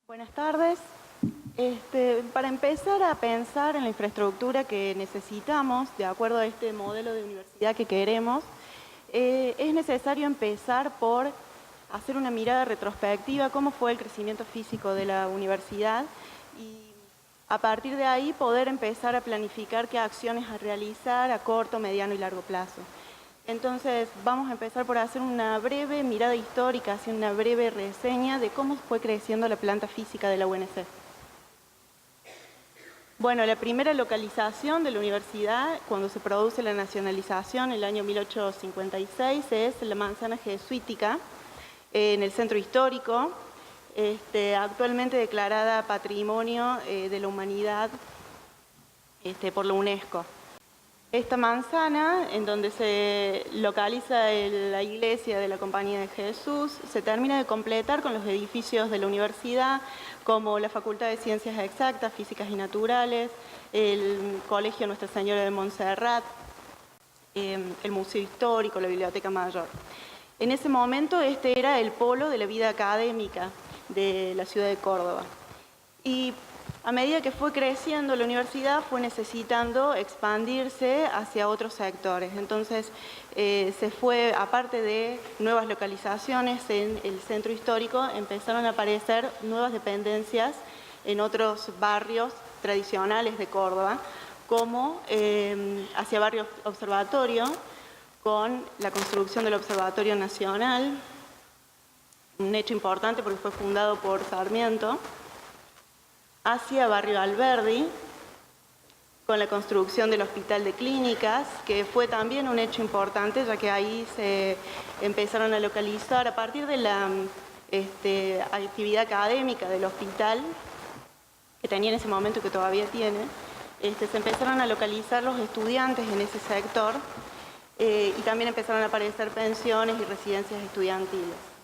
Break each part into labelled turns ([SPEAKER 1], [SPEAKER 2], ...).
[SPEAKER 1] Buenas tardes. Para empezar a pensar en la infraestructura que necesitamos, de acuerdo a este modelo de universidad que queremos, es necesario empezar por hacer una mirada retrospectiva, cómo fue el crecimiento físico de la universidad y a partir de ahí poder empezar a planificar qué acciones a realizar a corto, mediano y largo plazo. Entonces vamos a empezar por hacer una breve mirada histórica, hacer una breve reseña de cómo fue creciendo la planta física de la UNC. Bueno, la primera localización de la universidad, cuando se produce la nacionalización en el año 1856, es la manzana jesuítica, en el centro histórico, actualmente declarada Patrimonio de la Humanidad por la UNESCO. Esta manzana, en donde se localiza la iglesia de la Compañía de Jesús, se termina de completar con los edificios de la universidad, como la Facultad de Ciencias Exactas, Físicas y Naturales, el Colegio Nuestra Señora de Montserrat, el Museo Histórico, la Biblioteca Mayor. En ese momento este era el polo de la vida académica de la ciudad de Córdoba. Y a medida que fue creciendo la universidad, fue necesitando expandirse hacia otros sectores. Entonces, se fue, aparte de nuevas localizaciones en el centro histórico, empezaron a aparecer nuevas dependencias en otros barrios tradicionales de Córdoba, como hacia Barrio Observatorio, con la construcción del Observatorio Nacional, un hecho importante porque fue fundado por Sarmiento, hacia Barrio Alberdi, con la construcción del Hospital de Clínicas, que fue también un hecho importante, ya que ahí se empezaron a localizar, a partir de la actividad académica del hospital, que tenía en ese momento y que todavía tiene, se empezaron a localizar los estudiantes en ese sector y también empezaron a aparecer pensiones y residencias estudiantiles.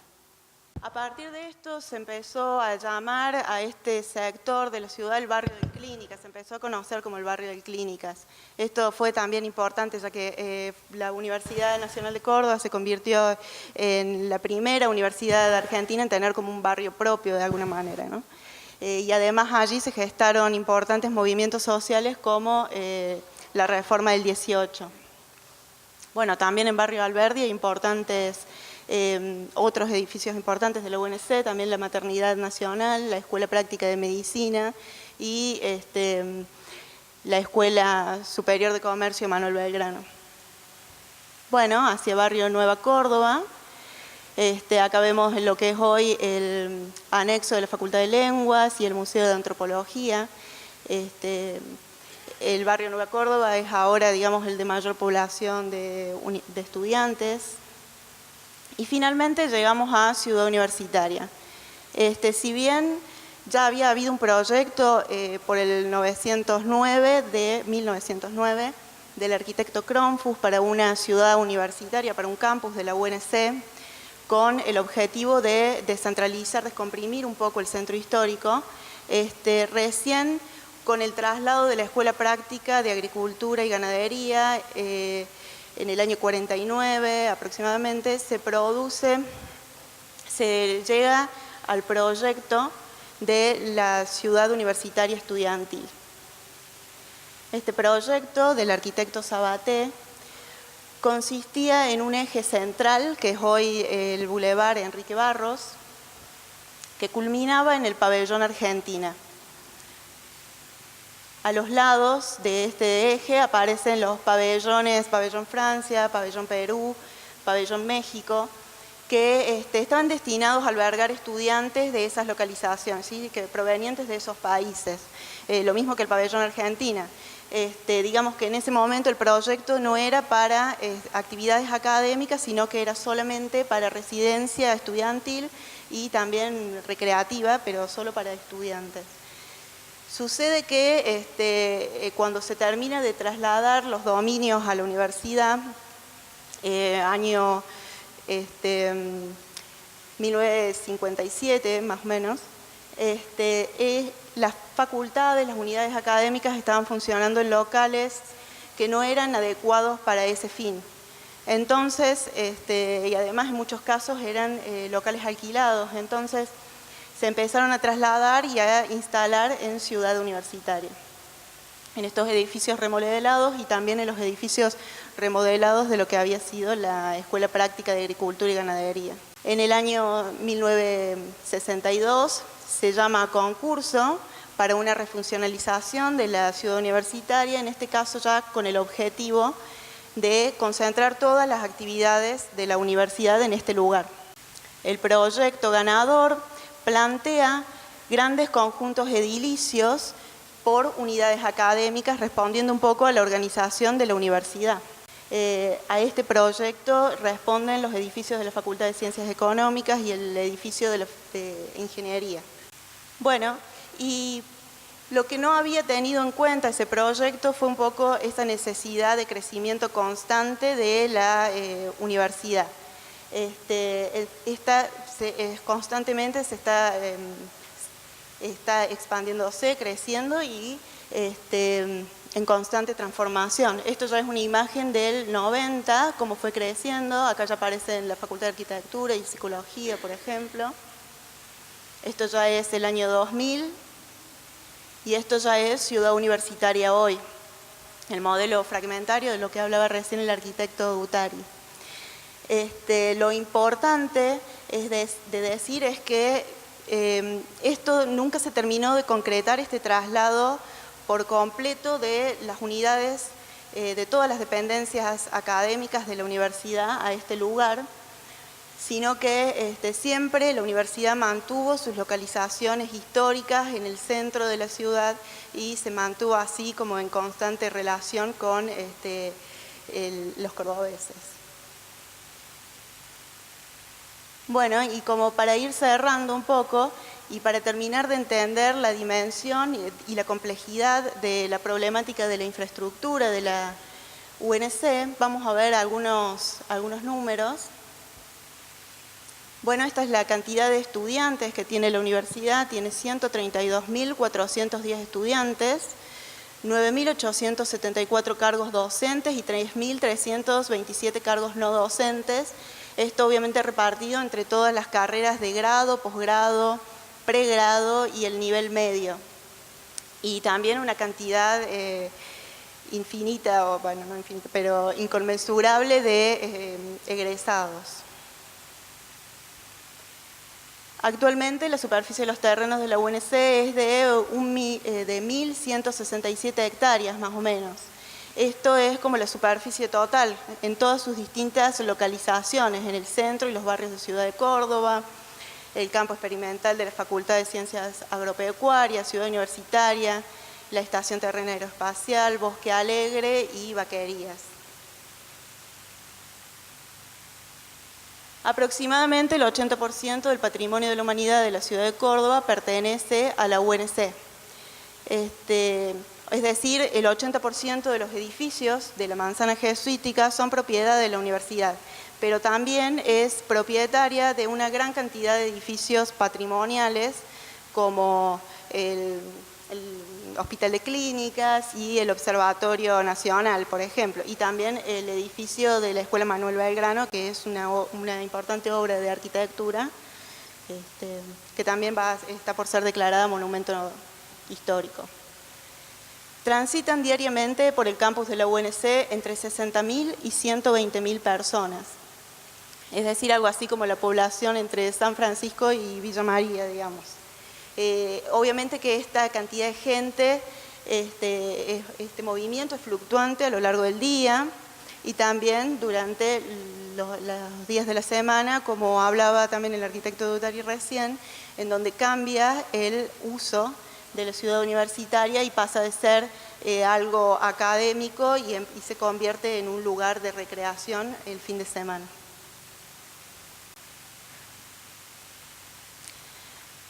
[SPEAKER 1] A partir de esto se empezó a llamar a este sector de la ciudad el barrio de Clínicas, se empezó a conocer como el barrio de Clínicas. Esto fue también importante ya que la Universidad Nacional de Córdoba se convirtió en la primera universidad de Argentina en tener como un barrio propio de alguna manera, ¿no? Y además allí se gestaron importantes movimientos sociales como la reforma del 18. Bueno, también en Barrio Alberdi hay importantes otros edificios importantes de la UNC, también la Maternidad Nacional, la Escuela Práctica de Medicina y la Escuela Superior de Comercio Manuel Belgrano. Bueno, hacia Barrio Nueva Córdoba, acá vemos lo que es hoy el anexo de la Facultad de Lenguas y el Museo de Antropología. El barrio Nueva Córdoba es ahora, digamos, el de mayor población de estudiantes. Y finalmente llegamos a Ciudad Universitaria. Si bien ya había habido un proyecto por el 1909 del arquitecto Cronfus para una ciudad universitaria, para un campus de la UNC, con el objetivo de descentralizar, descomprimir un poco el centro histórico, recién con el traslado de la Escuela Práctica de Agricultura y Ganadería, en el año 49 aproximadamente, se llega al proyecto de la Ciudad Universitaria Estudiantil. Este proyecto del arquitecto Sabaté consistía en un eje central, que es hoy el Boulevard Enrique Barros, que culminaba en el pabellón Argentina. A los lados de este eje aparecen los pabellones, pabellón Francia, pabellón Perú, pabellón México, que estaban destinados a albergar estudiantes de esas localizaciones, ¿sí? Que provenientes de esos países. Lo mismo que el pabellón Argentina. Digamos que en ese momento el proyecto no era para actividades académicas, sino que era solamente para residencia estudiantil y también recreativa, pero solo para estudiantes. Sucede que cuando se termina de trasladar los dominios a la universidad, año 1957 más o menos, las facultades, las unidades académicas estaban funcionando en locales que no eran adecuados para ese fin. Entonces, y además en muchos casos eran locales alquilados, entonces se empezaron a trasladar y a instalar en Ciudad Universitaria, en estos edificios remodelados y también en los edificios remodelados de lo que había sido la Escuela Práctica de Agricultura y Ganadería. En el año 1962 se llama a concurso para una refuncionalización de la ciudad universitaria, en este caso ya con el objetivo de concentrar todas las actividades de la universidad en este lugar. El proyecto ganador plantea grandes conjuntos edilicios por unidades académicas, respondiendo un poco a la organización de la universidad. A este proyecto responden los edificios de la Facultad de Ciencias Económicas y el edificio de Ingeniería. Bueno, y lo que no había tenido en cuenta ese proyecto fue un poco esa necesidad de crecimiento constante de la universidad. Constantemente se está expandiéndose, creciendo y en constante transformación. Esto ya es una imagen del 90, cómo fue creciendo. Acá ya aparece en la Facultad de Arquitectura y Psicología, por ejemplo. Esto ya es el año 2000 y esto ya es Ciudad Universitaria hoy, el modelo fragmentario de lo que hablaba recién el arquitecto Dutari. Lo importante de decir es que esto nunca se terminó de concretar, este traslado por completo de las unidades de todas las dependencias académicas de la universidad a este lugar, sino que siempre la universidad mantuvo sus localizaciones históricas en el centro de la ciudad y se mantuvo así como en constante relación con los cordobeses. Bueno, y como para ir cerrando un poco y para terminar de entender la dimensión y la complejidad de la problemática de la infraestructura de la UNC, vamos a ver algunos números. Bueno, esta es la cantidad de estudiantes que tiene la universidad, tiene 132.410 estudiantes, 9.874 cargos docentes y 3.327 cargos no docentes. Esto obviamente repartido entre todas las carreras de grado, posgrado, pregrado y el nivel medio. Y también una cantidad infinita, o bueno, no infinita, pero inconmensurable de egresados. Actualmente la superficie de los terrenos de la UNC es de 1.167 hectáreas más o menos. Esto es como la superficie total en todas sus distintas localizaciones, en el centro y los barrios de Ciudad de Córdoba, el campo experimental de la Facultad de Ciencias Agropecuarias, Ciudad Universitaria, la Estación Terrena Aeroespacial, Bosque Alegre y Vaquerías. Aproximadamente el 80% del patrimonio de la humanidad de la ciudad de Córdoba pertenece a la UNC. Es decir, el 80% de los edificios de la manzana jesuítica son propiedad de la universidad, pero también es propietaria de una gran cantidad de edificios patrimoniales como el Hospital de Clínicas y el Observatorio Nacional, por ejemplo, y también el edificio de la Escuela Manuel Belgrano, que es una importante obra de arquitectura, que también está por ser declarada monumento histórico. Transitan diariamente por el campus de la UNC entre 60.000 y 120.000 personas. Es decir, algo así como la población entre San Francisco y Villa María, digamos. Obviamente que esta cantidad de gente, este movimiento es fluctuante a lo largo del día y también durante los días de la semana, como hablaba también el arquitecto Dutari recién, en donde cambia el uso de la ciudad universitaria y pasa de ser algo académico y se convierte en un lugar de recreación el fin de semana.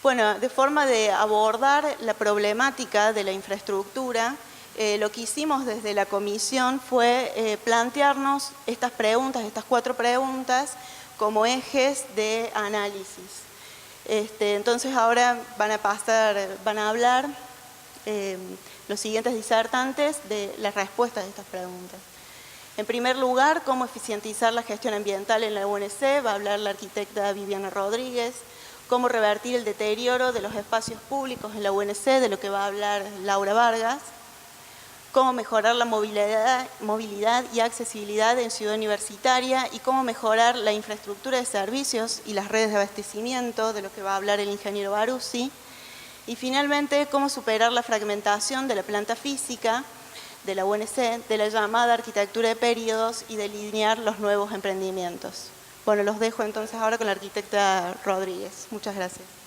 [SPEAKER 1] Bueno, de forma de abordar la problemática de la infraestructura, lo que hicimos desde la comisión fue plantearnos estas preguntas, estas 4 preguntas, como ejes de análisis. Entonces ahora van a hablar los siguientes disertantes de las respuestas de estas preguntas. En primer lugar, cómo eficientizar la gestión ambiental en la UNC, va a hablar la arquitecta Viviana Rodríguez. cómo revertir el deterioro de los espacios públicos en la UNC, de lo que va a hablar Laura Vargas, cómo mejorar la movilidad y accesibilidad en Ciudad Universitaria y cómo mejorar la infraestructura de servicios y las redes de abastecimiento, de lo que va a hablar el ingeniero Baruzzi, y finalmente cómo superar la fragmentación de la planta física de la UNC, de la llamada arquitectura de periodos y delinear los nuevos emprendimientos. Bueno, los dejo entonces ahora con la arquitecta Rodríguez. Muchas gracias.